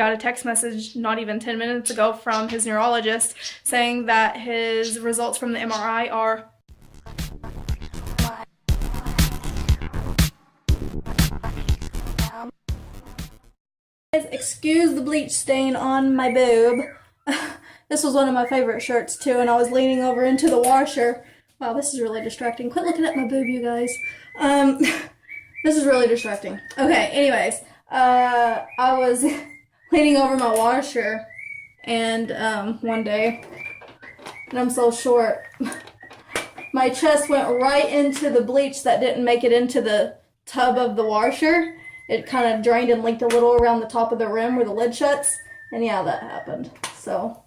Got a text message not even 10 minutes ago from his neurologist saying that his results from the MRI are excuse the bleach stain on my boob. This was one of my favorite shirts too, and I was leaning over into the washer. Wow, this is really distracting. Quit looking at my boob, you guys. This is really distracting. Okay, anyways, I was leaning over my washer, and one day, and I'm so short, my chest went right into the bleach that didn't make it into the tub of the washer. It kind of drained and leaked a little around the top of the rim where the lid shuts, and yeah, that happened. So,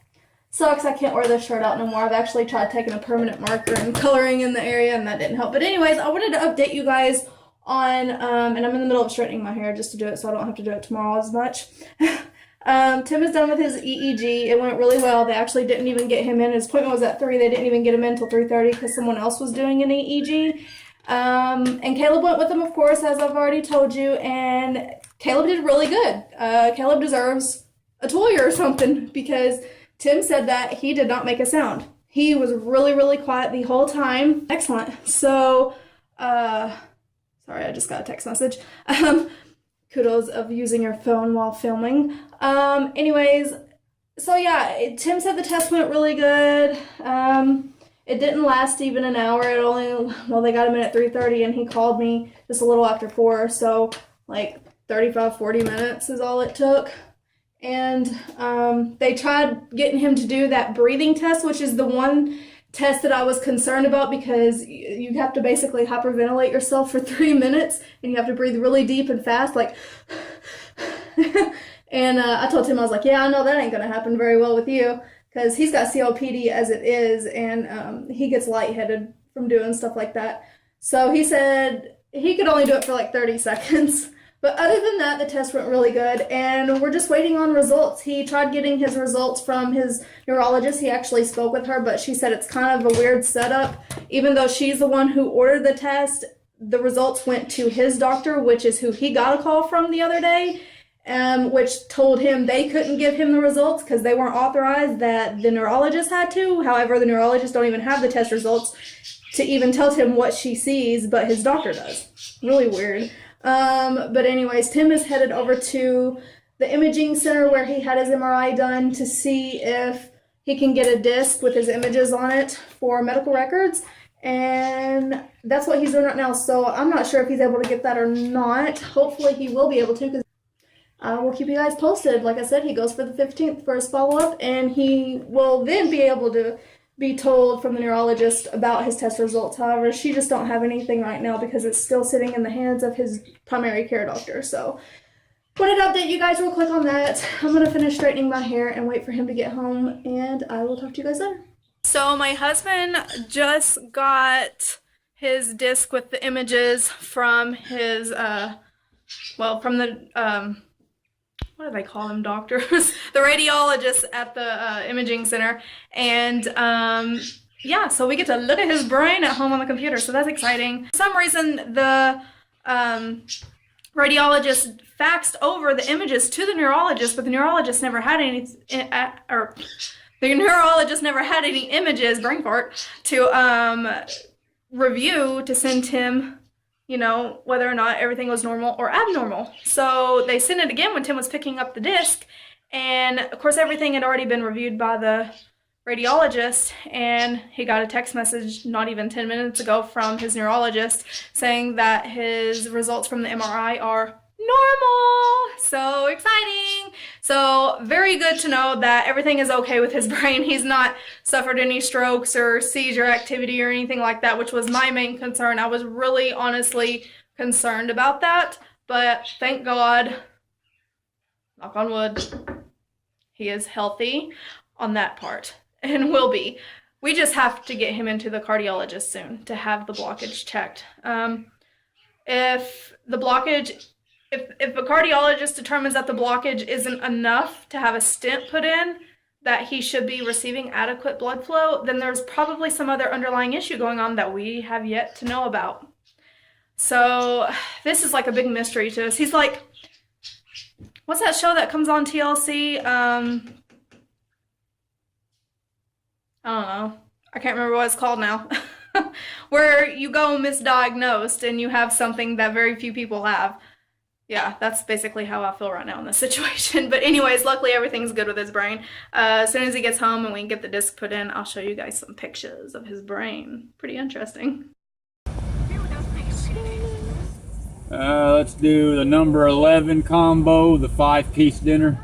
sucks, I can't wear this shirt out no more. I've actually tried taking a permanent marker and coloring in the area, and that didn't help. But anyways, I wanted to update you guys on, and I'm in the middle of straightening my hair just to do it so I don't have to do it tomorrow as much. Tim is done with his EEG. It went really well. They actually didn't even get him in. His appointment was at 3. They didn't even get him in until 3:30 because someone else was doing an EEG. And Caleb went with him, of course, as I've already told you, and Caleb did really good. Caleb deserves a toy or something because Tim said that he did not make a sound. He was really, really quiet the whole time. Excellent. So, sorry, I just got a text message. Kudos of using your phone while filming. Anyways, so yeah, Tim said the test went really good. It didn't last even an hour. It only, well, they got him in at 3:30 and he called me just a little after 4. So like 35, 40 minutes is all it took. And they tried getting him to do that breathing test, which is the one test that I was concerned about because you have to basically hyperventilate yourself for 3 minutes and you have to breathe really deep and fast, like, and I told him, I was like, yeah, I know that ain't gonna happen very well with you because he's got COPD as it is, and he gets lightheaded from doing stuff like that. So he said he could only do it for like 30 seconds. But other than that, the test went really good, and we're just waiting on results. He tried getting his results from his neurologist. He actually spoke with her, but she said it's kind of a weird setup. Even though she's the one who ordered the test, the results went to his doctor, which is who he got a call from the other day, which told him they couldn't give him the results because they weren't authorized, that the neurologist had to. However, the neurologists don't even have the test results to even tell him what she sees, but his doctor does. Really weird. But anyways, Tim is headed over to the imaging center where he had his MRI done to see if he can get a disc with his images on it for medical records. And that's what he's doing right now. So I'm not sure if he's able to get that or not. Hopefully he will be able to, because I will keep you guys posted. Like I said, he goes for the 15th for his follow-up, and he will then be able to be told from the neurologist about his test results. However, she just don't have anything right now because it's still sitting in the hands of his primary care doctor. So wanted to update you guys real quick on that. I'm going to finish straightening my hair and wait for him to get home, and I will talk to you guys later. So my husband just got his disc with the images from his, from the, what do they call them, doctors? The radiologist at the imaging center. And yeah, so we get to look at his brain at home on the computer, so that's exciting. For some reason, the radiologist faxed over the images to the neurologist, but the neurologist never had any, the neurologist never had any images, brain fart, to review to send him, you know, whether or not everything was normal or abnormal. So they sent it again when Tim was picking up the disc, and of course everything had already been reviewed by the radiologist, and he got a text message not even 10 minutes ago from his neurologist saying that his results from the MRI are normal. So exciting. So very good to know that everything is okay with his brain. He's not suffered any strokes or seizure activity or anything like that, which was my main concern. I was really honestly concerned about that, but thank God, knock on wood, he is healthy on that part and will be. We just have to get him into the cardiologist soon to have the blockage checked. If a cardiologist determines that the blockage isn't enough to have a stent put in, that he should be receiving adequate blood flow, then there's probably some other underlying issue going on that we have yet to know about. So this is like a big mystery to us. He's like what's that show that comes on TLC? I don't know. I can't remember what it's called now. Where you go misdiagnosed and you have something that very few people have. Yeah, that's basically how I feel right now in this situation. But anyways, luckily everything's good with his brain. As soon as he gets home and we can get the disc put in, I'll show you guys some pictures of his brain. Pretty interesting. Let's do the number 11 combo, the 5-piece dinner.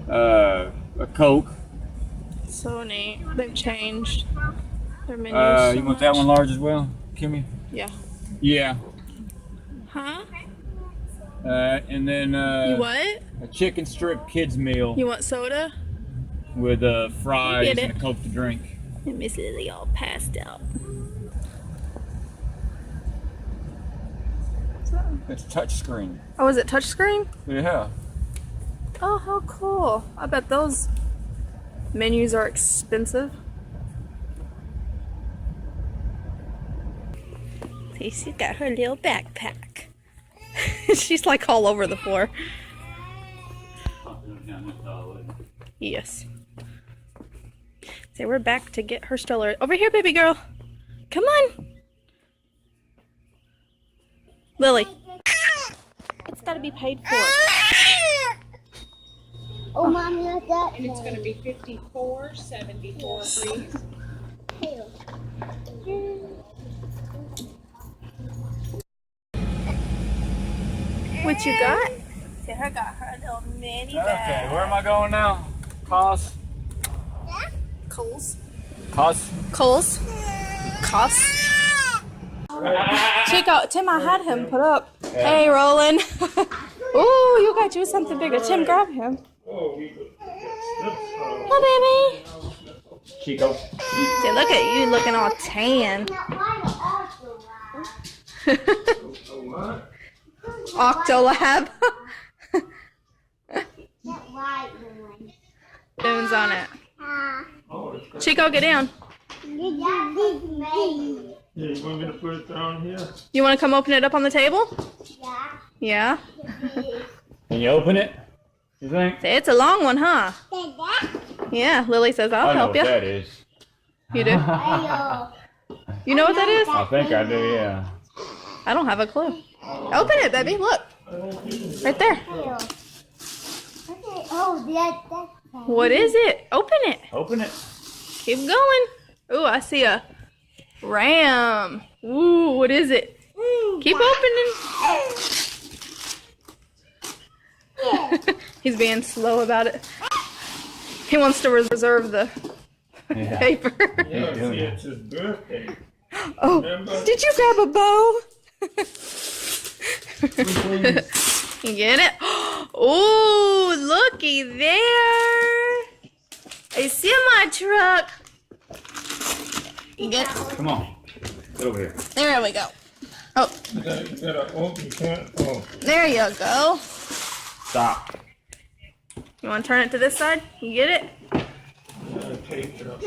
A Coke. So neat. They've changed their menus. You want that one large as well, Kimmy? Yeah. Yeah. Huh? And then You what? a chicken strip kids meal You want soda? with fries and a Coke to drink. And Miss Lily all passed out. It's touchscreen. Oh, is it touchscreen? Yeah. Oh, how cool. I bet those menus are expensive. See, she's got her little backpack. She's like all over the floor. Yes. So we're back to get her stroller. Over here, baby girl. Come on. Lily. It's got to be paid for. Oh, Mommy, look that. And it's going to be 54.74, please. What you got? Sarah got her little mini bag. Okay, where am I going now? Cost. Coles. Cost. Coles. Cost. Chico, Tim, I had him put up. Yeah. Hey, Roland. Ooh, you got you something bigger. Tim, grab him. Hi, baby. Chico. See, look at you looking all tan. Octolab. Spoons on it. Chico, get down. Yeah, you want me to put it down here? You want to come open it up on the table? Yeah. Yeah? Can you open it? You think? It's a long one, huh? Yeah, Lily says I'll help you. I know what that is. You do? You know what that is? I think I do, yeah. I don't have a clue. Open it, baby. Look. Right there. What is it? Open it. Open it. Keep going. Ooh, I see a ram. Ooh, what is it? Keep opening. He's being slow about it. He wants to reserve the paper. Yeah, see, it's his birthday. Oh, Remember? did you grab a bow? You get it? Oh, looky there. A semi truck. You get it? Come on. Get over here. There we go. Oh, You gotta open, you can't, oh. there you go. Stop. You want to turn it to this side? You get it? You gotta tape it up.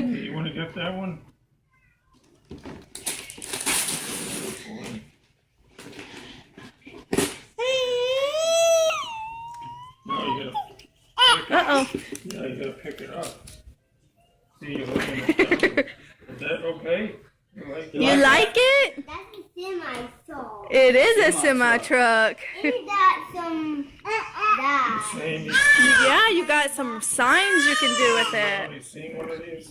You wanna get that one? No, you gotta Uh-oh. Yeah, you gotta pick it up. See, you're looking at that. Is that okay? You like it? You like it? That's a semi-saw. It is a semi-truck. Isn't that some that? Same. Yeah, you got some signs you can do with it. You seen one of these?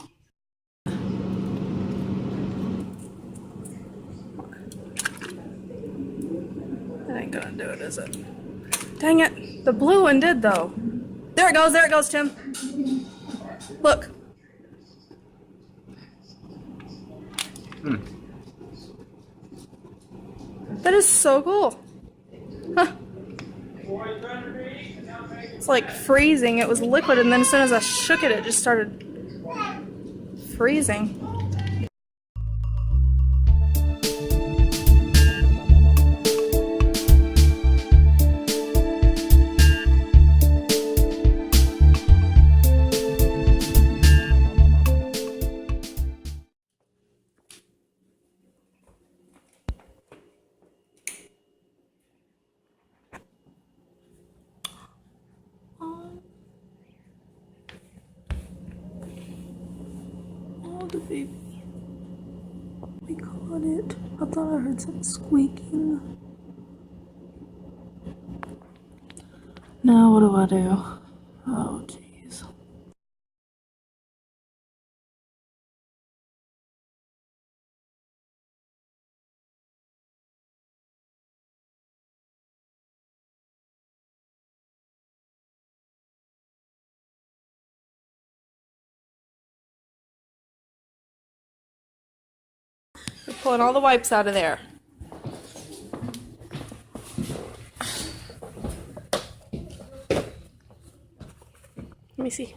That ain't gonna do it, is it? Dang it. The blue one did, though. There it goes, Tim. Look. That is so cool. Huh. It's like freezing. It was liquid, and then as soon as I shook it, it just started freezing. the baby. We caught it. I thought I heard something squeaking. Now what do? Oh, jeez. We're pulling all the wipes out of there. Let me see.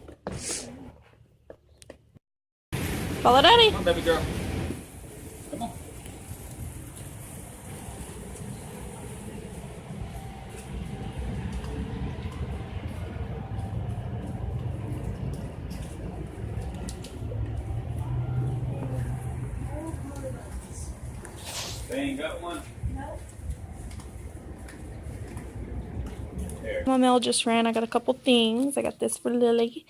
Follow Daddy. Come on, baby girl. Come on. They ain't got one? My mail just ran. I got a couple things. I got this for Lily.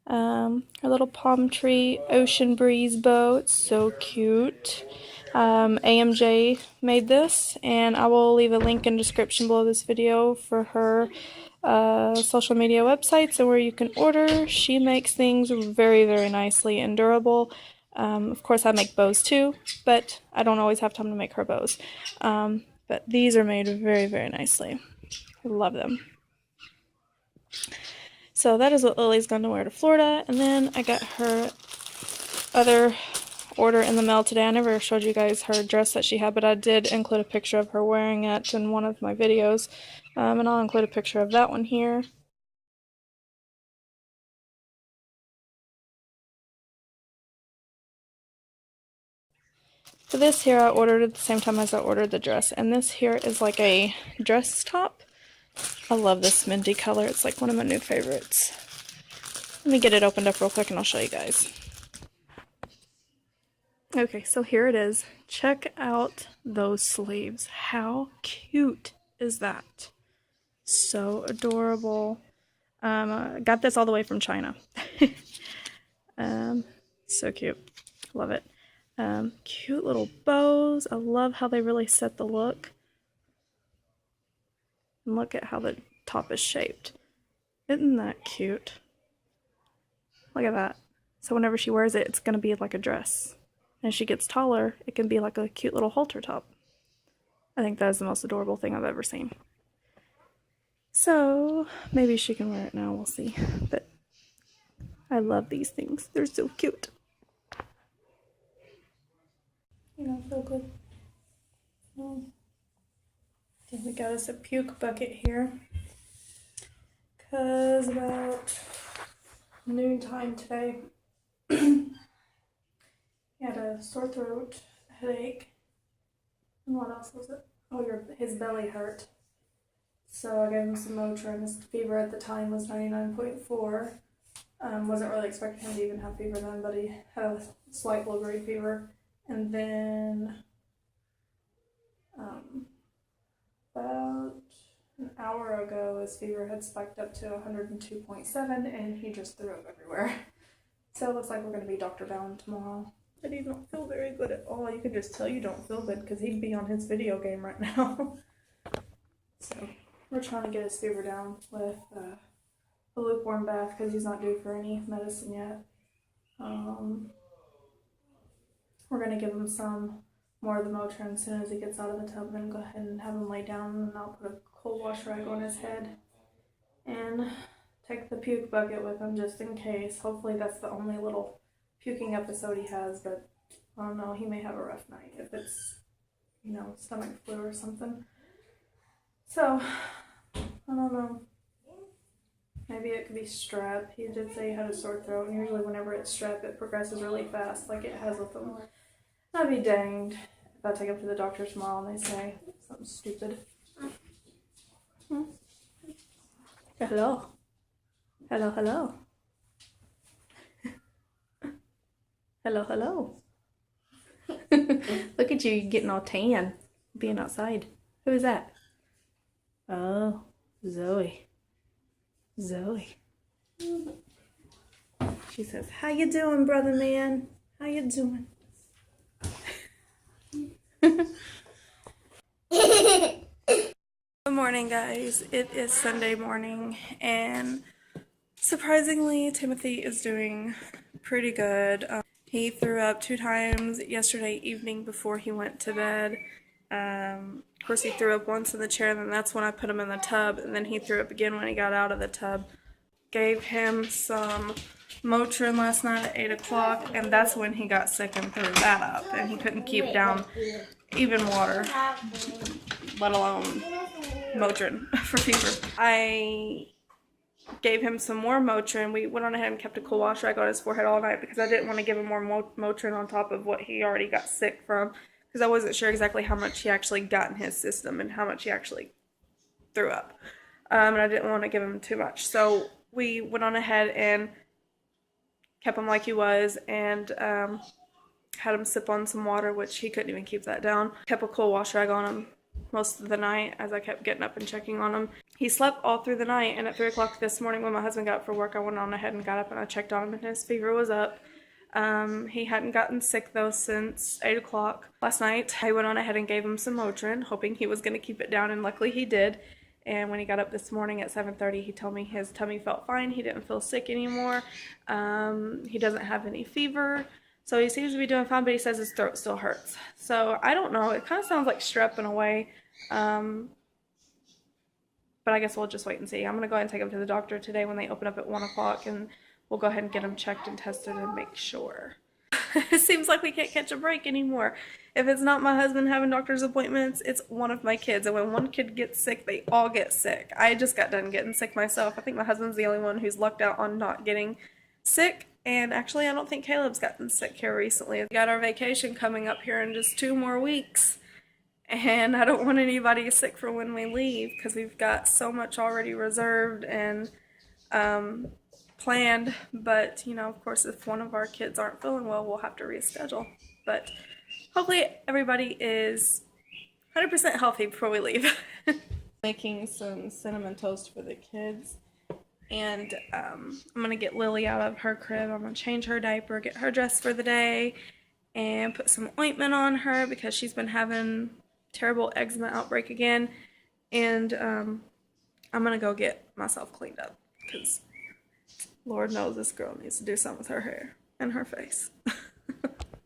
Her little palm tree ocean breeze bow. It's so cute. AMJ made this, and I will leave a link in the description below this video for her social media websites and where you can order. She makes things very, very nicely and durable. Of course, I make bows too, but I don't always have time to make her bows. But these are made very, very nicely. I love them. So that is what Lily's going to wear to Florida. And then I got her other order in the mail today. I never showed you guys her dress that she had, but I did include a picture of her wearing it in one of my videos. And I'll include a picture of that one here. For this here, I ordered at the same time as I ordered the dress. And this here is like a dress top. I love this minty color. It's like one of my new favorites. Let me get it opened up real quick and I'll show you guys. Okay, so here it is. Check out those sleeves. How cute is that? So adorable. I got this all the way from China. So cute. Love it. Cute little bows. I love how they really set the look. And look at how the top is shaped. Isn't that cute? Look at that. So whenever she wears it, it's going to be like a dress. And as she gets taller, it can be like a cute little halter top. I think that is the most adorable thing I've ever seen. So maybe she can wear it now, we'll see. But I love these things. They're so cute. You know, feel good. We got us a puke bucket here. Cause about noontime today, he had a sore throat, headache, and what else was it? Oh, his belly hurt. So I gave him some Motrin. His fever at the time was 99.4. Wasn't really expecting him to even have fever then, but he had a slight low-grade fever. And then about an hour ago, his fever had spiked up to 102.7, and he just threw up everywhere. So it looks like we're going to be doctor bound tomorrow. But he don't feel very good at all. You can just tell you don't feel good because he'd be on his video game right now. So we're trying to get his fever down with a lukewarm bath because he's not due for any medicine yet. We're going to give him some more of the Motrin as soon as he gets out of the tub, then go ahead and have him lay down, and I'll put a cold wash rag on his head and take the puke bucket with him just in case. Hopefully that's the only little puking episode he has, but I don't know, he may have a rough night if it's, you know, stomach flu or something. So, I don't know. Maybe it could be strep. He did say he had a sore throat, and usually whenever it's strep, it progresses really fast, like it has with him. I'd be danged if I take him to the doctor tomorrow and they say something stupid. Hello. Hello, hello. Hello, hello. Look at you getting all tan, being outside. Who is that? Oh, Zoe. Zoe. She says, "How you doing, brother man? How you doing? Good morning, guys. It is Sunday morning, and surprisingly, Timothy is doing pretty good. He threw up 2 times yesterday evening before he went to bed. Of course, he threw up once in the chair, and then that's when I put him in the tub, and then he threw up again when he got out of the tub. Gave him some Motrin last night at 8 o'clock, and that's when he got sick and threw that up, and he couldn't keep down even water, let alone Motrin for fever. I gave him some more Motrin. We went on ahead and kept a cool wash rag on his forehead all night because I didn't want to give him more Motrin on top of what he already got sick from, because I wasn't sure exactly how much he actually got in his system and how much he actually threw up. And I didn't want to give him too much. So we went on ahead and kept him like he was, and had him sip on some water, which he couldn't even keep that down. Kept a cool wash rag on him most of the night as I kept getting up and checking on him. He slept all through the night, and at 3 o'clock this morning when my husband got up for work, I went on ahead and got up and I checked on him, and his fever was up. He hadn't gotten sick though since 8 o'clock last night. I went on ahead and gave him some Motrin, hoping he was going to keep it down, and luckily he did. And when he got up this morning at 7:30, he told me his tummy felt fine. He didn't feel sick anymore. He doesn't have any fever. So he seems to be doing fine, but he says his throat still hurts. So I don't know. It kind of sounds like strep in a way. But I guess we'll just wait and see. I'm going to go ahead and take him to the doctor today when they open up at 1 o'clock, and we'll go ahead and get him checked and tested and make sure. It seems like we can't catch a break anymore. If it's not my husband having doctor's appointments, it's one of my kids. And when one kid gets sick, they all get sick. I just got done getting sick myself. I think my husband's the only one who's lucked out on not getting sick. And actually, I don't think Caleb's gotten sick here recently. We got our vacation coming up here in just 2 more weeks. And I don't want anybody sick for when we leave, because we've got so much already reserved and planned. But, you know, of course, if one of our kids aren't feeling well, we'll have to reschedule. But hopefully everybody is 100% healthy before we leave. Making some cinnamon toast for the kids. And I'm going to get Lily out of her crib. I'm going to change her diaper, get her dressed for the day, and put some ointment on her because she's been having terrible eczema outbreak again. And I'm going to go get myself cleaned up because Lord knows this girl needs to do something with her hair and her face.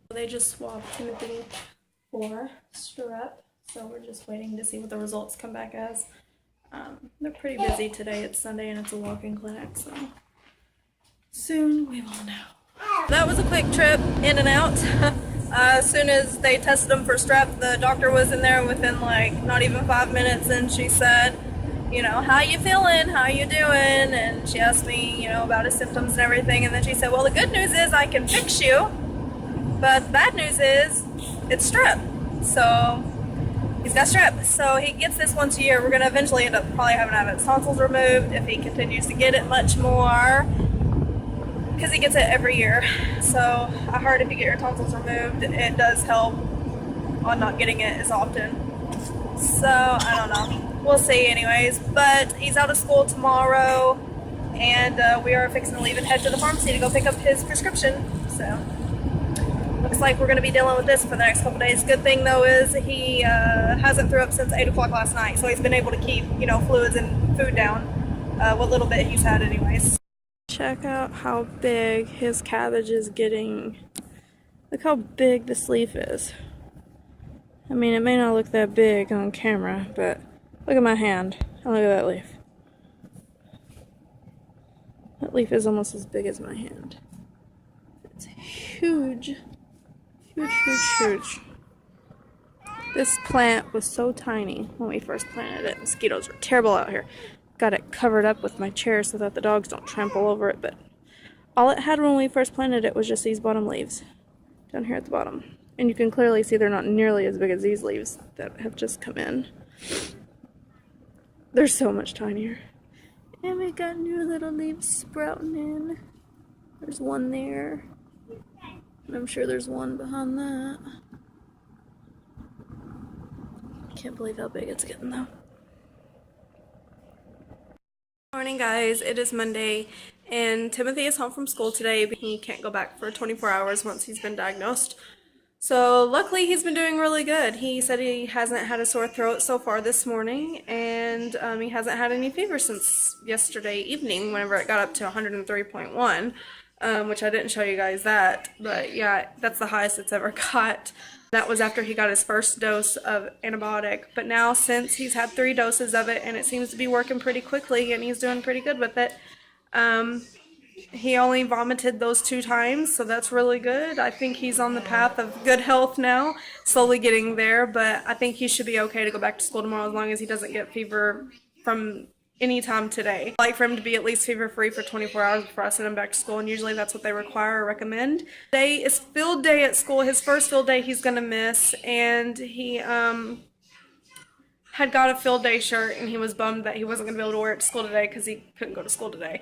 They just swabbed Timothy for strep, so we're just waiting to see what the results come back as. They're pretty busy today. It's Sunday and it's a walk-in clinic, so soon we will know. That was a quick trip in and out. As soon as they tested him for strep, the doctor was in there within like not even 5 minutes, and she said, you know, how you feeling? How you doing? And she asked me, you know, about his symptoms and everything, and then she said, well, the good news is I can fix you, but the bad news is it's strep. So he's got strep. So he gets this once a year. We're going to eventually end up probably having to have his tonsils removed if he continues to get it much more, because he gets it every year. So I heard if you get your tonsils removed, it does help on not getting it as often. So I don't know. We'll see anyways. But he's out of school tomorrow, and we are fixing to leave and head to the pharmacy to go pick up his prescription. So looks like we're going to be dealing with this for the next couple days. Good thing though is he hasn't threw up since 8 o'clock last night, so he's been able to keep, you know, fluids and food down, what little bit he's had anyways. Check out how big his cabbage is getting. Look how big this leaf is. I mean, it may not look that big on camera, but look at my hand and look at that leaf. That leaf is almost as big as my hand. It's huge. Huge, huge, huge. This plant was so tiny when we first planted it. Mosquitoes are terrible out here. Got it covered up with my chair so that the dogs don't trample over it, but all it had when we first planted it was just these bottom leaves down here at the bottom. And you can clearly see they're not nearly as big as these leaves that have just come in. They're so much tinier. And we got new little leaves sprouting in. There's one there. And I'm sure there's one behind that. Can't believe how big it's getting though. Morning guys, it is Monday And Timothy is home from school today, but he can't go back for 24 hours once he's been diagnosed. So luckily he's been doing really good. He said he hasn't had a sore throat so far this morning, and he hasn't had any fever since yesterday evening whenever it got up to 103.1, which I didn't show you guys that, but yeah, that's the highest it's ever got. That was after he got his first dose of antibiotic, but now since he's had 3 doses of it and it seems to be working pretty quickly and he's doing pretty good with it, he only vomited those 2 times, so that's really good. I think he's on the path of good health now, slowly getting there, but I think he should be okay to go back to school tomorrow as long as he doesn't get fever from any time today. I'd like for him to be at least fever-free for 24 hours before I send him back to school, and usually that's what they require or recommend. Today is field day at school, his first field day he's gonna miss, and he had got a field day shirt, and he was bummed that he wasn't gonna be able to wear it to school today because he couldn't go to school today.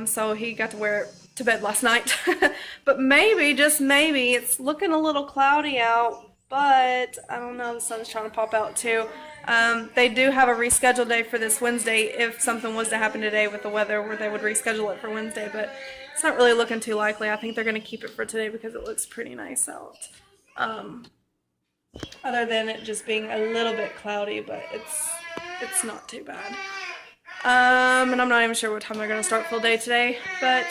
So he got to wear it to bed last night. But maybe, just maybe, it's looking a little cloudy out, but I don't know, the sun's trying to pop out too. They do have a rescheduled day for this Wednesday if something was to happen today with the weather where they would reschedule it for Wednesday, but it's not really looking too likely. I think they're going to keep it for today because it looks pretty nice out. Other than it just being a little bit cloudy, but it's not too bad. And I'm not even sure what time they're going to start full day today, but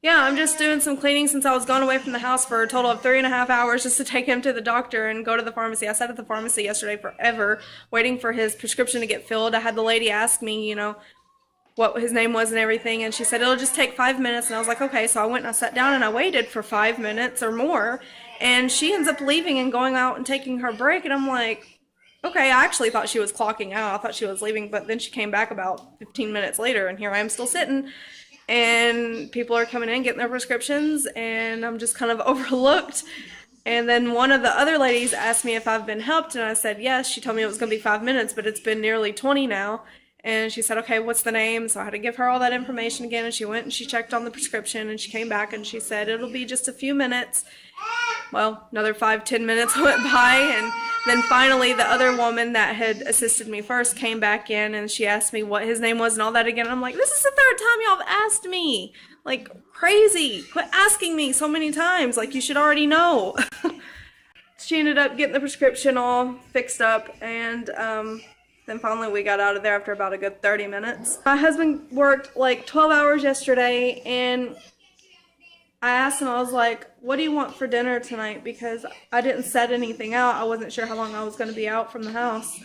yeah, I'm just doing some cleaning since I was gone away from the house for a total of 3.5 hours just to take him to the doctor and go to the pharmacy. I sat at the pharmacy yesterday forever waiting for his prescription to get filled. I had the lady ask me, you know, what his name was and everything, and she said it'll just take 5 minutes, and I was like, okay. So I went and I sat down and I waited for 5 minutes or more, and she ends up leaving and going out and taking her break, and I'm like, okay, I actually thought she was clocking out. I thought she was leaving, but then she came back about 15 minutes later, and here I am still sitting, and people are coming in, getting their prescriptions, and I'm just kind of overlooked. And then one of the other ladies asked me if I've been helped, and I said yes. She told me it was going to be 5 minutes, but it's been nearly 20 now. And she said, okay, what's the name? So I had to give her all that information again, and she went and she checked on the prescription, and she came back and she said it'll be just a few minutes. Well, another 5-10 minutes went by, and then finally the other woman that had assisted me first came back in, and she asked me what his name was and all that again. And I'm like, this is the 3rd time y'all have asked me. Like, crazy. Quit asking me so many times. Like, you should already know. She ended up getting the prescription all fixed up, and then finally we got out of there after about a good 30 minutes. My husband worked like 12 hours yesterday, and I asked him, I was like, what do you want for dinner tonight? Because I didn't set anything out. I wasn't sure how long I was going to be out from the house.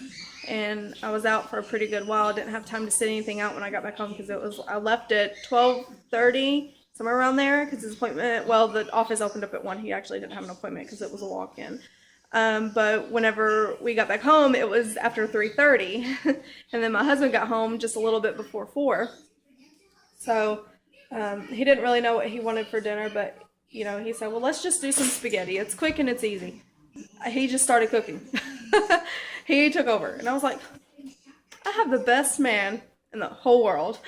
And I was out for a pretty good while. I didn't have time to set anything out when I got back home because I left at 12:30, somewhere around there, because his appointment, well, the office opened up at 1. He actually didn't have an appointment because it was a walk-in. But whenever we got back home, it was after 3:30. And then my husband got home just a little bit before 4. So he didn't really know what he wanted for dinner, but, you know, he said, well, let's just do some spaghetti. It's quick and it's easy. He just started cooking. He took over. And I was like, I have the best man in the whole world.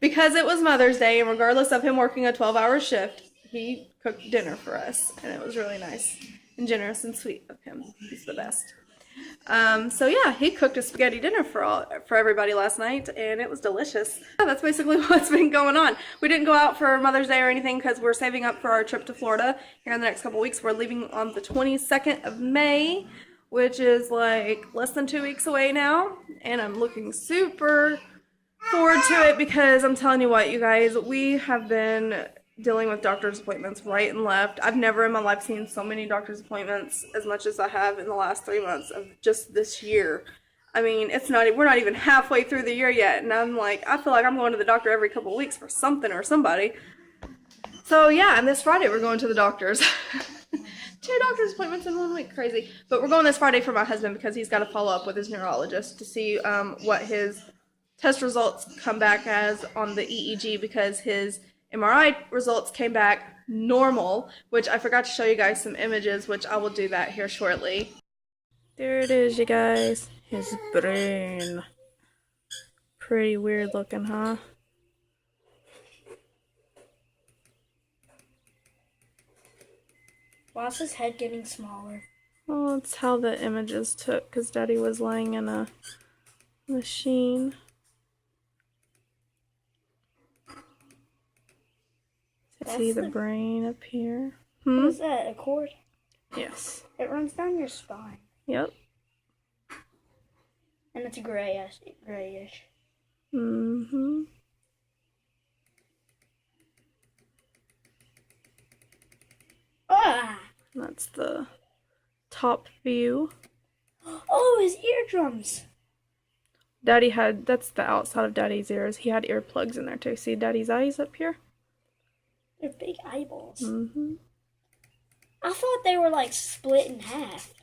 Because it was Mother's Day, and regardless of him working a 12-hour shift, he cooked dinner for us. And it was really nice and generous and sweet of him. He's the best. So yeah, he cooked a spaghetti dinner for everybody last night, and it was delicious. Yeah, that's basically what's been going on. We didn't go out for Mother's Day or anything because we're saving up for our trip to Florida here in the next couple weeks. We're leaving on the 22nd of May, which is like less than 2 weeks away now, and I'm looking super forward to it because I'm telling you what, you guys, we have been dealing with doctor's appointments right and left. I've never in my life seen so many doctor's appointments as much as I have in the last 3 months of just this year. I mean, we're not even halfway through the year yet, and I'm like, I feel like I'm going to the doctor every couple of weeks for something or somebody. So yeah, and this Friday we're going to the doctor's. 2 doctor's appointments in 1 week, crazy. But we're going this Friday for my husband because he's got to follow up with his neurologist to see what his test results come back as on the EEG, because his MRI results came back normal, which I forgot to show you guys some images, which I will do that here shortly. There it is, you guys. His brain. Pretty weird looking, huh? Why is his head getting smaller? Well, it's how the images took, because Daddy was laying in a machine. See the brain up here. What is that, a cord? Yes. It runs down your spine. Yep. And it's grayish. Mm-hmm. Ah! That's the top view. Oh, his eardrums! Daddy had, that's the outside of Daddy's ears. He had earplugs in there too. See Daddy's eyes up here? They're big eyeballs. Mm-hmm. I thought they were like split in half.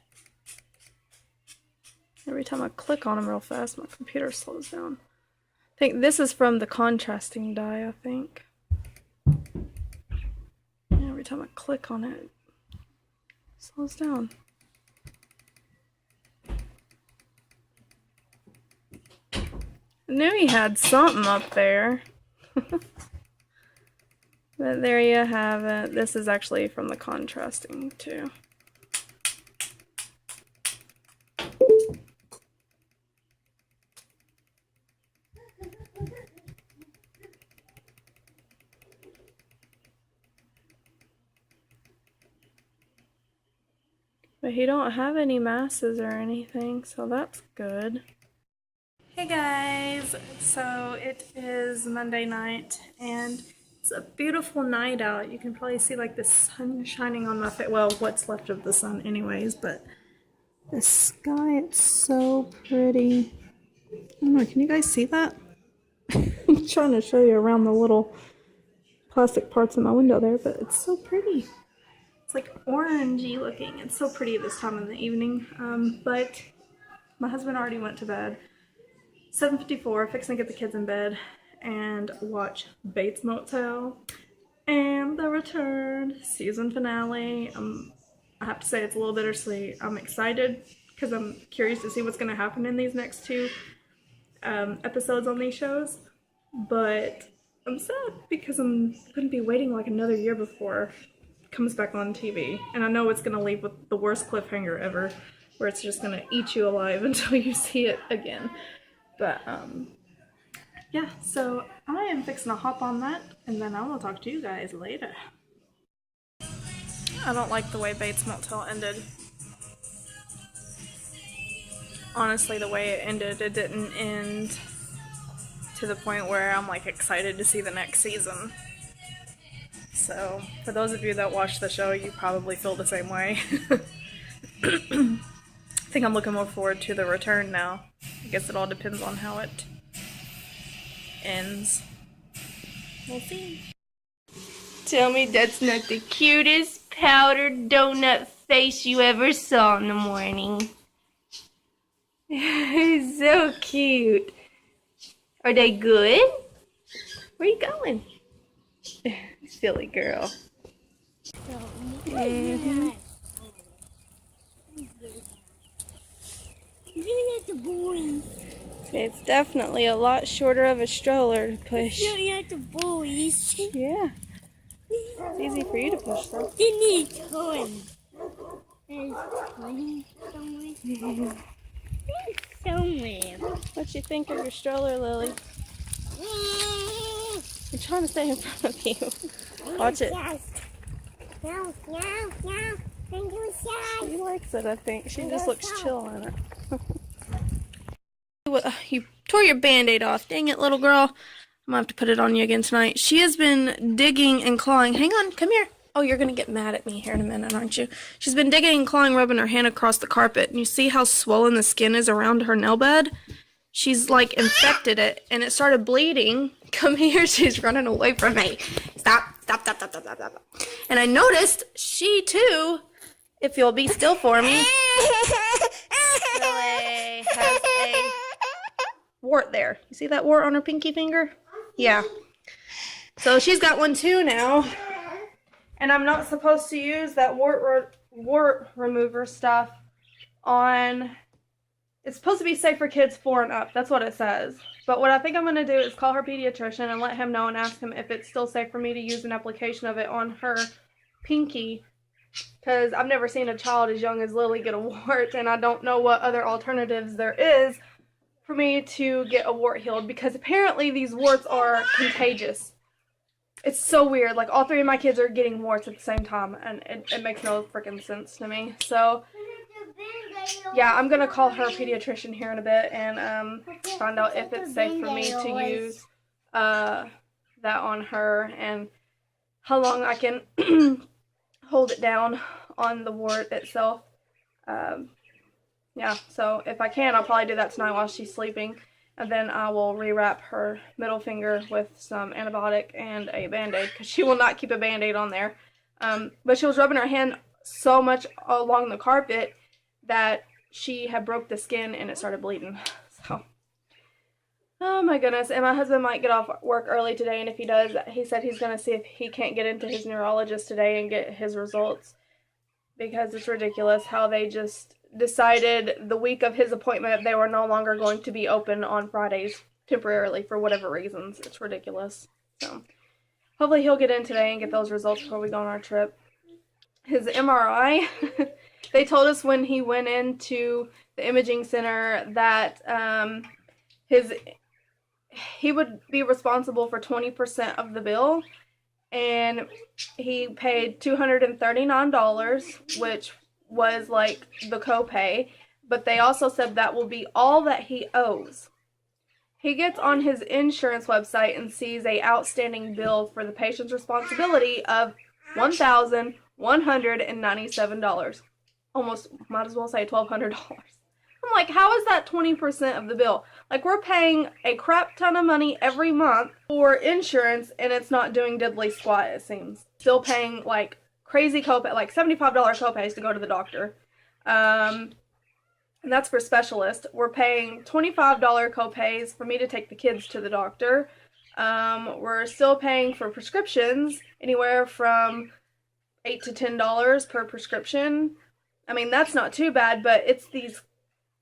Every time I click on them real fast, my computer slows down. I think this is from the contrasting dye, I think. Every time I click on it, it slows down. I knew he had something up there. But there you have it. This is actually from the contrasting too. But he don't have any masses or anything, so that's good. Hey guys, so it is Monday night and it's a beautiful night out. You can probably see like the sun shining on my face. Well, what's left of the sun anyways, but the sky, it's so pretty. I don't know, can you guys see that? I'm trying to show you around the little plastic parts in my window there, but it's so pretty. It's like orangey looking. It's so pretty this time in the evening. But my husband already went to bed. 7:54, fixing to get the kids in bed and watch Bates Motel and The Return season finale. I have to say it's a little bittersweet. I'm excited because I'm curious to see what's going to happen in these next two episodes on these shows, but I'm sad because I'm going to be waiting like another year before it comes back on TV, and I know it's going to leave with the worst cliffhanger ever, where it's just going to eat you alive until you see it again. But yeah, so I am fixing to hop on that, and then I will talk to you guys later. I don't like the way Bates Motel ended. Honestly, the way it ended, it didn't end to the point where I'm like excited to see the next season. So, for those of you that watch the show, you probably feel the same way. I think I'm looking more forward to The Return now. I guess it all depends on how it ends. We'll see. Tell me that's not the cutest powdered donut face you ever saw in the morning. So cute. Are they good? Where you going? Silly girl. You're at the boys. It's definitely a lot shorter of a stroller to push. You're at the boys. Yeah. It's easy for you to push though. They need toys. There's toys somewhere. Somewhere. What you think of your stroller, Lily? I'm trying to stay in front of you. Watch it. Meow, meow, meow. Thank you, shy. She likes it, I think. She just looks chill in it. You tore your band-aid off. Dang it, little girl. I'm gonna have to put it on you again tonight. She has been digging and clawing. Hang on, come here. Oh, you're gonna get mad at me here in a minute, aren't you? She's been digging and clawing, rubbing her hand across the carpet. And you see how swollen the skin is around her nail bed? She's like infected it, and it started bleeding. Come here, she's running away from me. Stop, stop, stop, stop, stop, stop, stop. And I noticed she too, if you'll be still for me, Lily has a wart there. You see that wart on her pinky finger? Yeah. So she's got one too now. And I'm not supposed to use that wart remover stuff on... It's supposed to be safe for kids 4 and up. That's what it says. But what I think I'm going to do is call her pediatrician and let him know and ask him if it's still safe for me to use an application of it on her pinky. Because I've never seen a child as young as Lily get a wart, and I don't know what other alternatives there is for me to get a wart healed. Because apparently these warts are contagious. it's so weird. Like, all 3 of my kids are getting warts at the same time, and it makes no freaking sense to me. So, yeah, I'm gonna call her pediatrician here in a bit and find out if it's safe for me to use that on her and how long I can hold it down on the wart itself. Yeah, so if I can, I'll probably do that tonight while she's sleeping. And then I will rewrap her middle finger with some antibiotic and a Band-Aid, because she will not keep a Band-Aid on there. But she was rubbing her hand so much along the carpet that she had broke the skin and it started bleeding. So, oh my goodness. And my husband might get off work early today, and if he does, he said he's going to see if he can't get into his neurologist today and get his results, because it's ridiculous how they just decided the week of his appointment they were no longer going to be open on Fridays temporarily for whatever reasons. It's ridiculous. So hopefully he'll get in today and get those results before we go on our trip. His MRI, they told us when he went into the imaging center that he would be responsible for 20% of the bill, and he paid $239, which was like the copay, but they also said that will be all that he owes. He gets on his insurance website and sees a outstanding bill for the patient's responsibility of $1,197. Almost, might as well say $1,200. I'm like, how is that 20% of the bill? Like, we're paying a crap ton of money every month for insurance, and it's not doing diddly squat, it seems. Still paying, like, crazy copay, like $75 copays to go to the doctor. And that's for specialists. We're paying $25 copays for me to take the kids to the doctor. We're still paying for prescriptions, anywhere from $8 to $10 per prescription. I mean, that's not too bad, but it's these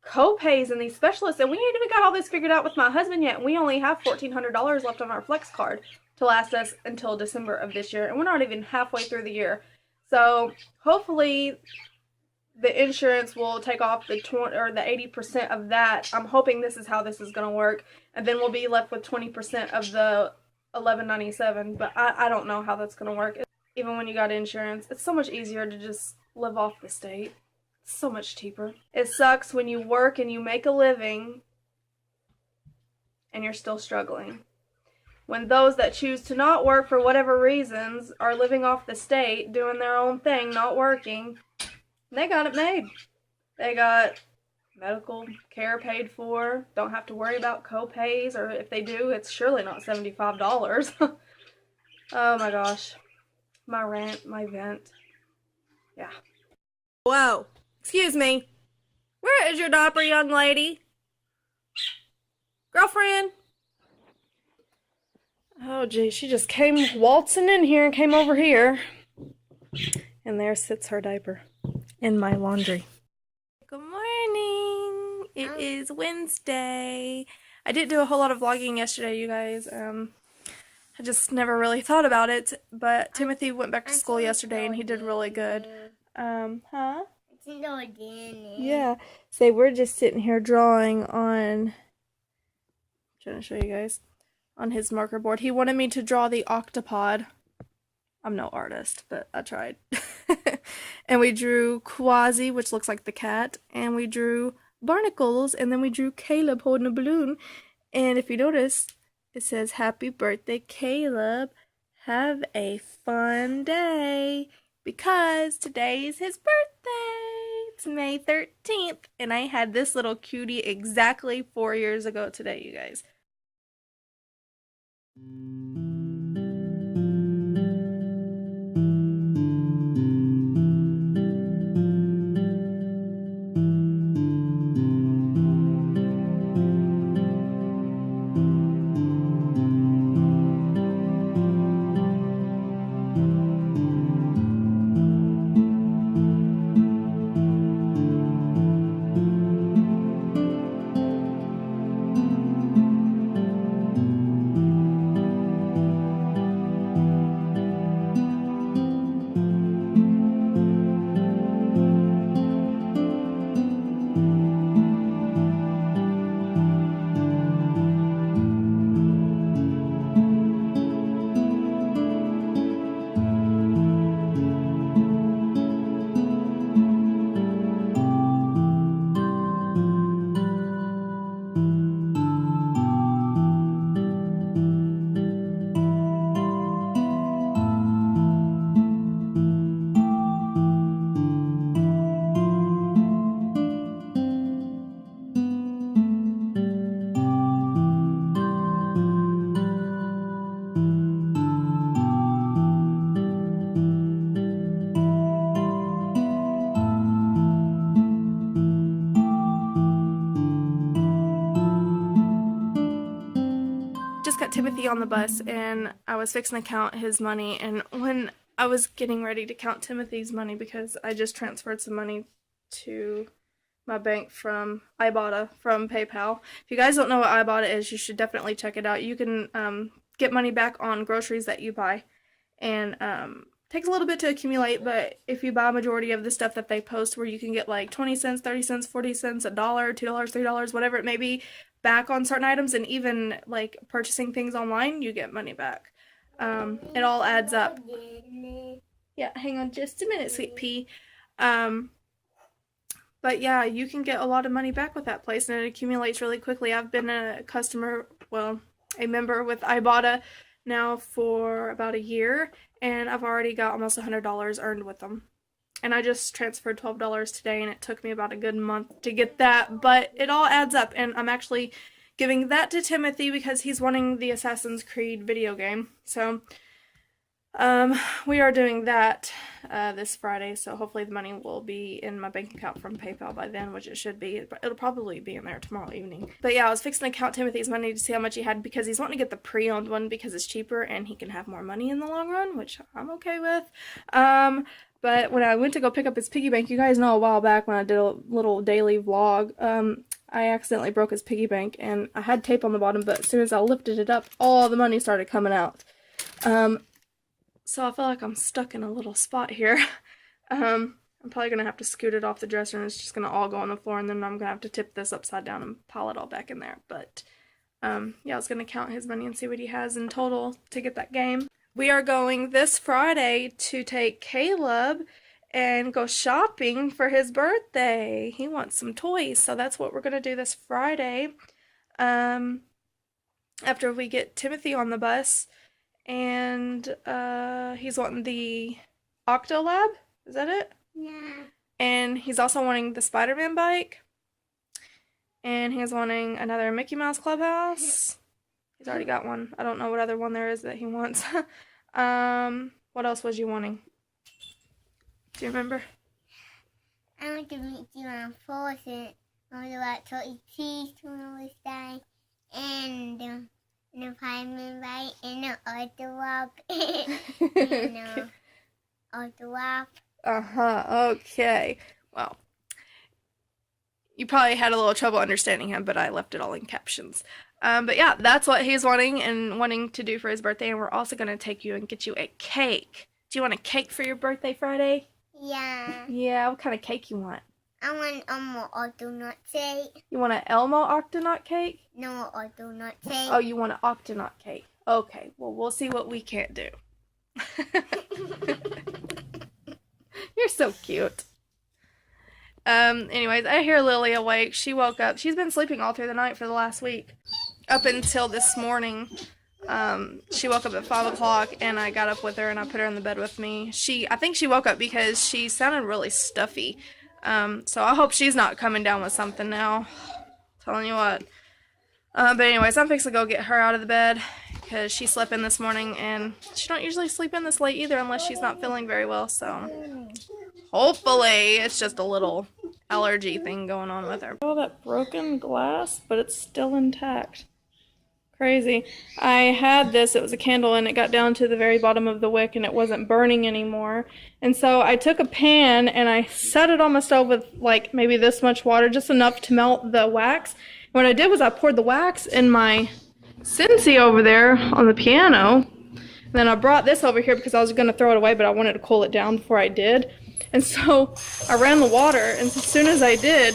copays and these specialists, and we ain't even got all this figured out with my husband yet, and we only have $1,400 left on our flex card to last us until December of this year, and we're not even halfway through the year. So hopefully the insurance will take off the 80% of that. I'm hoping this is how this is going to work, and then we'll be left with 20% of the $1,197. But I don't know how that's going to work. Even when you got insurance, it's so much easier to just live off the state. It's so much cheaper. It sucks when you work and you make a living and you're still struggling. When those that choose to not work for whatever reasons are living off the state, doing their own thing, not working, they got it made. They got medical care paid for, don't have to worry about co-pays, or if they do, it's surely not $75. Oh my gosh. My rant, my vent. Yeah. Whoa. Excuse me. Where is your diaper, young lady? Girlfriend? Oh, gee, she just came waltzing in here and came over here. And there sits her diaper in my laundry. Good morning. It is Wednesday. I didn't do a whole lot of vlogging yesterday, you guys. I just never really thought about it. But Timothy went back to school yesterday and he did really good. Huh? Yeah. So we're just sitting here drawing on... I'm trying to show you guys. On his marker board. He wanted me to draw the octopod. I'm no artist, but I tried. And we drew Quasi, which looks like the cat, and we drew barnacles, and then we drew Caleb holding a balloon. And if you notice, it says, "Happy birthday, Caleb. Have a fun day." Because today is his birthday. It's May 13th, and I had this little cutie exactly 4 years ago today, you guys. on the bus, and I was fixing to count his money, and when I was getting ready to count Timothy's money, because I just transferred some money to my bank from Ibotta from PayPal. If you guys don't know what Ibotta is, you should definitely check it out. You can get money back on groceries that you buy, and takes a little bit to accumulate, but if you buy a majority of the stuff that they post, where you can get like 20 cents, 30 cents, 40 cents, $1, $2, $3, whatever it may be, back on certain items, and even like purchasing things online, you get money back. It all adds up. Yeah, hang on just a minute, sweet pea. But yeah, you can get a lot of money back with that place, and it accumulates really quickly. I've been a customer, well, a member with Ibotta now for about a year, and I've already got almost $100 earned with them. And I just transferred $12 today, and it took me about a good month to get that, but it all adds up, and I'm actually giving that to Timothy because he's wanting the Assassin's Creed video game. So we are doing that this Friday, so hopefully the money will be in my bank account from PayPal by then, which it should be. It'll probably be in there tomorrow evening. But yeah, I was fixing to count Timothy's money to see how much he had, because he's wanting to get the pre-owned one because it's cheaper and he can have more money in the long run, which I'm okay with. But when I went to go pick up his piggy bank, you guys know a while back when I did a little daily vlog, I accidentally broke his piggy bank, and I had tape on the bottom, but as soon as I lifted it up, all the money started coming out. So I feel like I'm stuck in a little spot here. I'm probably going to have to scoot it off the dresser, and it's just going to all go on the floor, and then I'm going to have to tip this upside down and pile it all back in there. But yeah, I was going to count his money and see what he has in total to get that game. We are going this Friday to take Caleb and go shopping for his birthday. He wants some toys, so that's what we're going to do this Friday. After we get Timothy on the bus. And he's wanting the Octolab, is that it? Yeah. And he's also wanting the Spider-Man bike. And he's wanting another Mickey Mouse Clubhouse. He's already got one. I don't know what other one there is that he wants. What else was you wanting? Do you remember? I want to meet you on Fortnite. I want to watch Toy Cheese when I was dying. And the fireman bike and the autowalk. And the autowalk. Okay. Well, you probably had a little trouble understanding him, but I left it all in captions. But yeah, that's what he's wanting and wanting to do for his birthday, and we're also going to take you and get you a cake. Do you want a cake for your birthday Friday? Yeah. Yeah, what kind of cake you want? I want Elmo Octonaut cake. You want an Elmo Octonaut cake? No Octonaut cake. Oh, you want an Octonaut cake. Okay, well, we'll see what we can't do. You're so cute. Anyways, I hear Lily awake. She woke up. She's been sleeping all through the night for the last week. Up until this morning. She woke up at 5 o'clock, and I got up with her, and I put her in the bed with me. I think she woke up because she sounded really stuffy. So I hope she's not coming down with something now. Telling you what. But anyways, I'm fixing to go get her out of the bed, because she slept in this morning, and she don't usually sleep in this late either unless she's not feeling very well, so hopefully it's just a little allergy thing going on with her. All that broken glass, but it's still intact. Crazy. I had this, it was a candle, and it got down to the very bottom of the wick, and it wasn't burning anymore. And so I took a pan, and I set it on my stove with, like, maybe this much water, just enough to melt the wax. What I did was I poured the wax in my Scentsy over there on the piano. And then I brought this over here because I was going to throw it away, but I wanted to cool it down before I did. And so I ran the water, and as soon as I did,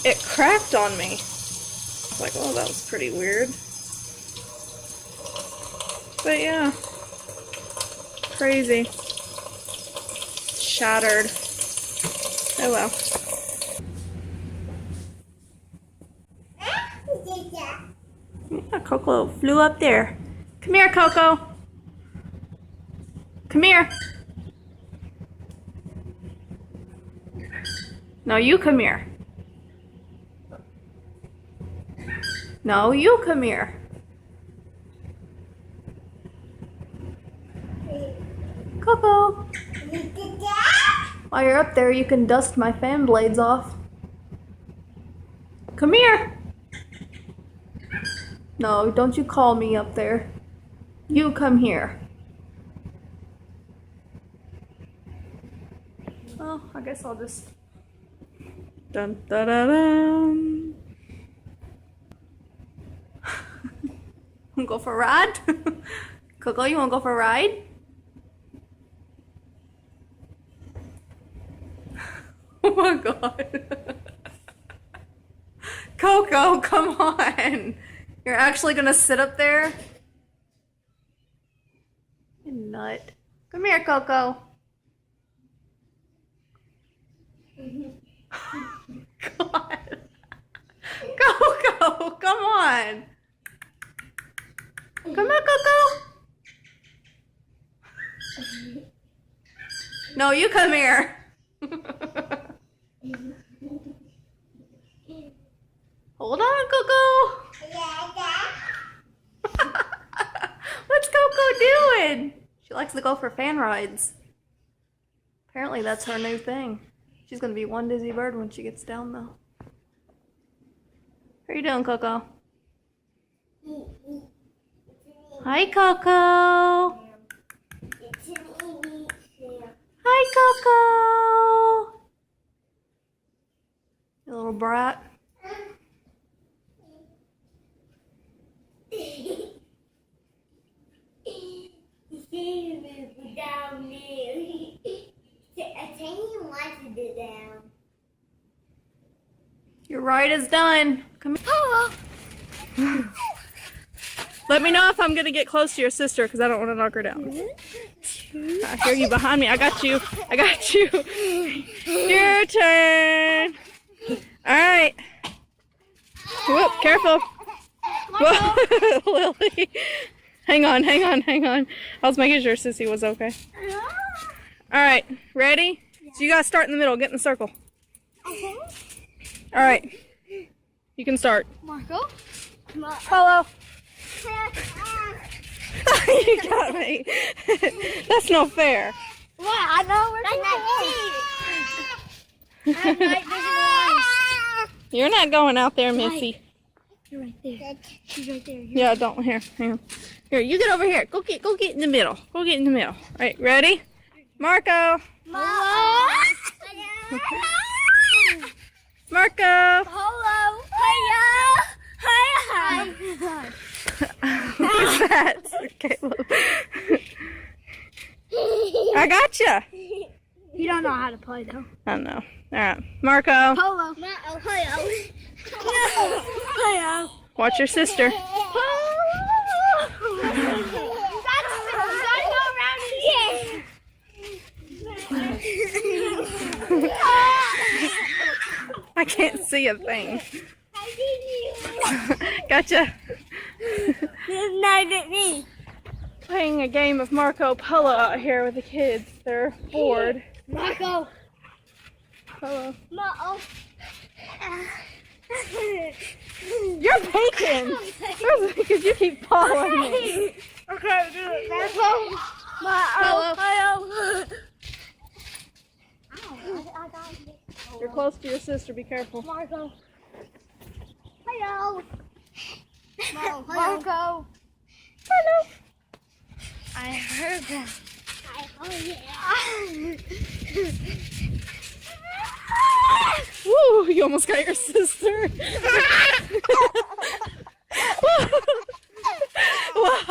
it cracked on me. I was like, oh, that was pretty weird. But yeah, crazy. Shattered. Oh well. Yeah, Coco flew up there. Come here, Coco. Come here. No, you come here. No, you come here. Coco. While you're up there, you can dust my fan blades off. Come here. No, don't you call me up there. You come here. Oh, I guess I'll just... Dun da da dun. Wanna go for a ride? Coco, you wanna go for a ride? Oh my god. Coco, come on. You're actually gonna sit up there? You nut. Come here, Coco. God. Coco, come on. Come on, Coco. No, you come here. Hold on, Coco. What's Coco doing? She likes to go for fan rides. Apparently that's her new thing. She's gonna be one dizzy bird when she gets down though. How are you doing, Coco? Hi, Coco. Hi, Coco. You little brat. Down there. I think he wanted it down. Your ride is done. Come here. Let me know if I'm gonna get close to your sister because I don't want to knock her down. I hear you behind me. I got you. I got you. Your turn. All right. Whoop, careful. Whoa, Lily. Hang on, hang on, hang on. I was making sure Sissy was okay. All right, ready? So you gotta start in the middle. Get in the circle. All right, you can start. Marco? Hello. You got me. That's not fair. What? I know where I'm night vision. You're not going out there, Missy. You're right there. She's right there. Yeah, don't. Here, here. Here, you get over here. Go get in the middle. Go get in the middle. All right, ready? Marco. Marco. Hello. Hiya. What's that? Caleb. I gotcha. You don't know how to play though. I know. All right, Marco. Polo. Hiya. Watch your sister. I can't see a thing. Gotcha. Not at me. Playing a game of Marco Polo out here with the kids. They're bored. Marco. Polo. Marco. You're bacon. Because you keep following me. Okay, do it. Marco. Marco. You're close to your sister. Be careful. Marco. Hello. Marco. Hello. I heard them. Woo! You almost got your sister. Whoa!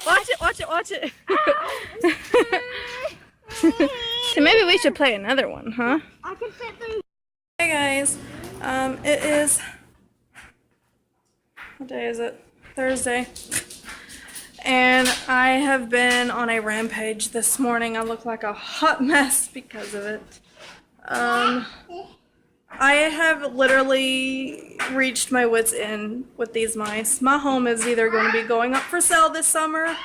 Watch it! Watch it! Watch it! So maybe we should play another one, huh? I can fit through. Hey guys, it is, what day is it? Thursday. And I have been on a rampage this morning. I look like a hot mess because of it. I have literally reached my wits' end with these mice. My home is either going to be going up for sale this summer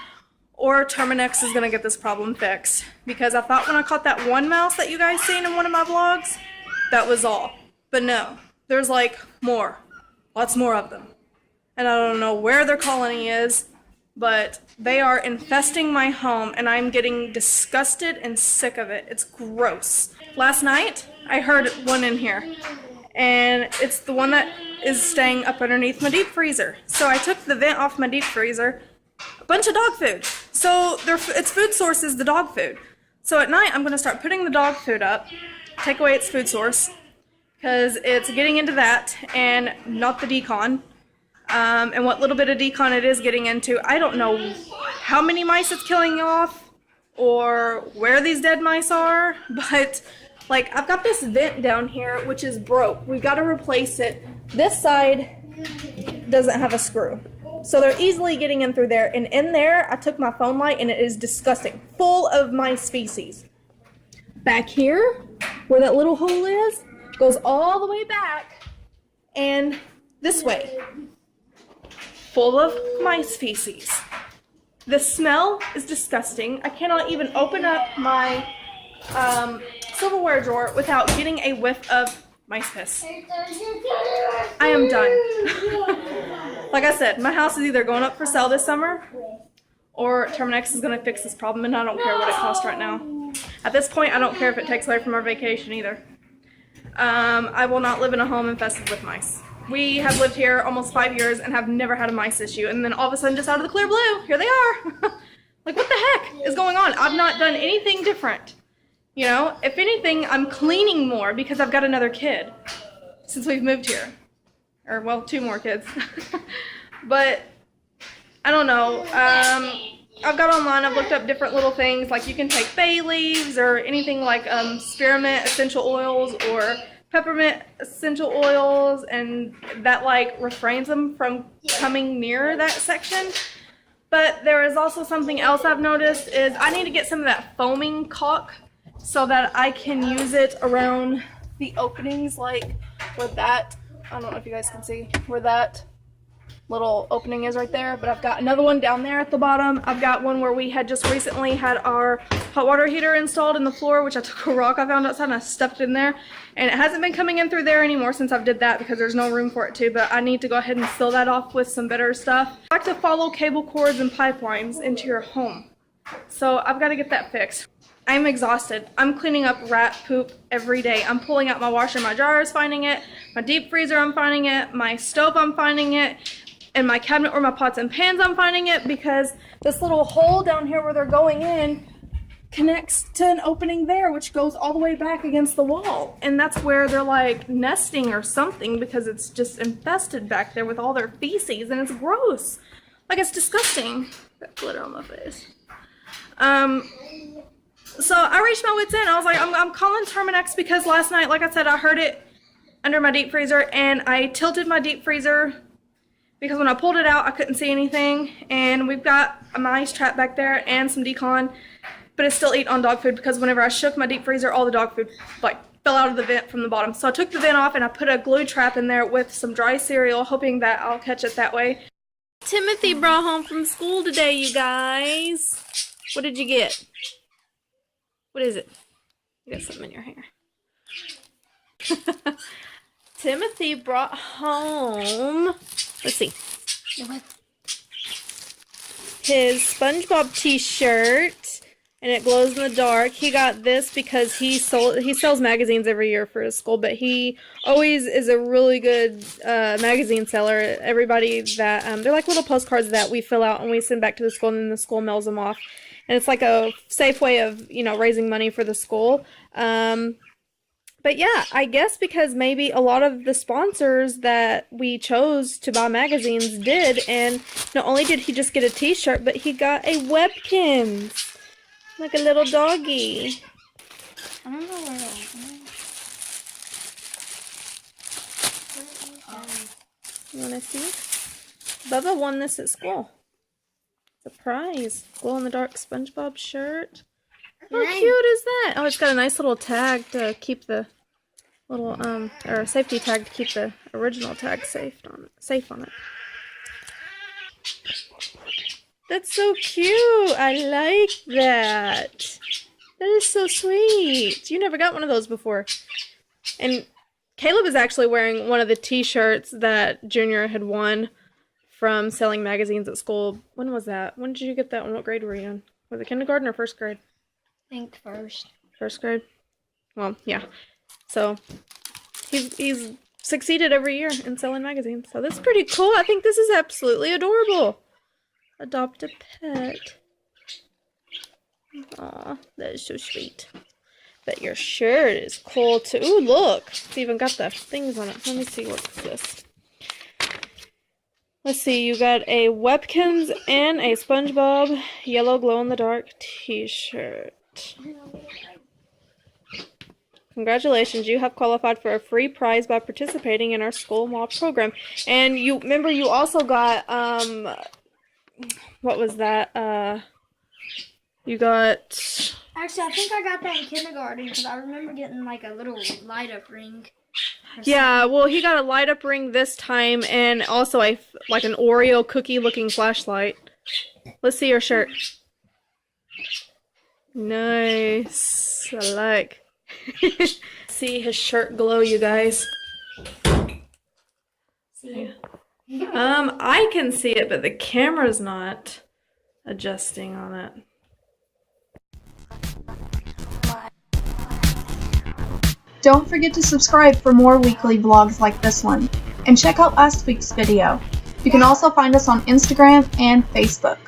or Terminex is going to get this problem fixed. Because I thought when I caught that one mouse that you guys seen in one of my vlogs, that was all. But no, there's like more. Lots more of them. And I don't know where their colony is, but they are infesting my home and I'm getting disgusted and sick of it. It's gross. Last night, I heard one in here. And it's the one that is staying up underneath my deep freezer. So I took the vent off my deep freezer, a bunch of dog food. So its food source is the dog food. So at night I'm going to start putting the dog food up, take away its food source, because it's getting into that and not the decon. And what little bit of decon it is getting into, I don't know how many mice it's killing off or where these dead mice are, but like I've got this vent down here which is broke. We've got to replace it. This side doesn't have a screw, so they're easily getting in through there, and in there I took my phone light and it is disgusting, full of mice feces. Back here where that little hole is goes all the way back and this way, full of mice feces. The smell is disgusting. I cannot even open up my silverware drawer without getting a whiff of mice piss. I am done. Like I said, my house is either going up for sale this summer or Terminex is going to fix this problem, and I don't care what it costs right now. At this point, I don't care if it takes away from our vacation either. I will not live in a home infested with mice. We have lived here almost 5 years and have never had a mice issue, and then all of a sudden, just out of the clear blue, here they are. Like, what the heck is going on? I've not done anything different. You know, if anything, I'm cleaning more because I've got another kid since we've moved here. Or, well, 2 more kids. But, I don't know. I've got online, I've looked up different little things, like you can take bay leaves or anything like spearmint essential oils or peppermint essential oils, and that like refrains them from coming near that section. But there is also something else I've noticed is I need to get some of that foaming caulk so that I can use it around the openings, like where that, I don't know if you guys can see, where that little opening is right there, but I've got another one down there at the bottom. I've got one where we had just recently had our hot water heater installed in the floor, which I took a rock I found outside and I stuffed it in there, and it hasn't been coming in through there anymore since I've did that because there's no room for it to, but I need to go ahead and seal that off with some better stuff. I like to follow cable cords and pipelines into your home, so I've got to get that fixed. I'm exhausted. I'm cleaning up rat poop every day. I'm pulling out my washer, my dryers, finding it, my deep freezer, I'm finding it, my stove, I'm finding it, and my cabinet or my pots and pans, I'm finding it, because this little hole down here where they're going in connects to an opening there, which goes all the way back against the wall. And that's where they're like nesting or something, because it's just infested back there with all their feces, and it's gross. Like, it's disgusting. Got glitter on my face. So I reached my wits end. I was like, I'm calling Terminex because last night, like I said, I heard it under my deep freezer, and I tilted my deep freezer because when I pulled it out, I couldn't see anything, and we've got a mice trap back there and some decon, but it's still eating on dog food because whenever I shook my deep freezer, all the dog food like fell out of the vent from the bottom. So I took the vent off and I put a glue trap in there with some dry cereal, hoping that I'll catch it that way. Timothy brought home from school today, you guys. What did you get? What is it? You got something in your hair. Timothy brought home, let's see, his SpongeBob t-shirt, and it glows in the dark. He got this because he sells magazines every year for his school, but he always is a really good magazine seller. Everybody that, they're like little postcards that we fill out and we send back to the school, and then the school mails them off. And it's like a safe way of, you know, raising money for the school. But yeah, I guess because maybe a lot of the sponsors that we chose to buy magazines did, and not only did he just get a t-shirt, but he got a Webkinz. Like a little doggy. I don't know where it is. You want to see? Bubba won this at school. It's a prize. Glow-in-the-dark SpongeBob shirt. How cute is that? Oh, it's got a nice little tag to keep the little, or a safety tag to keep the original tag safe on it. That's so cute. I like that. That is so sweet. You never got one of those before. And Caleb is actually wearing one of the t-shirts that Junior had won from selling magazines at school. When was that? When did you get that one? What grade were you in? Was it kindergarten or first grade? I think first. First grade? Well, yeah. So, he's succeeded every year in selling magazines. So this is pretty cool. I think this is absolutely adorable. Adopt a pet. Aw, that is so sweet. But your shirt is cool too. Ooh, look. It's even got the things on it. Let me see what's this. Let's see, you got a Webkins and a SpongeBob yellow glow-in-the-dark t-shirt. Congratulations, you have qualified for a free prize by participating in our school mall program. And you remember you also got what was that? You got Actually, I think I got that in kindergarten because I remember getting like a little light up ring. yeah, well, he got a light up ring this time and also like an Oreo cookie looking flashlight. Let's see your shirt. Nice. I like. See his shirt glow, you guys. See? I can see it, but the camera's not adjusting on it. Don't forget to subscribe for more weekly vlogs like this one, and check out last week's video. You can also find us on Instagram and Facebook.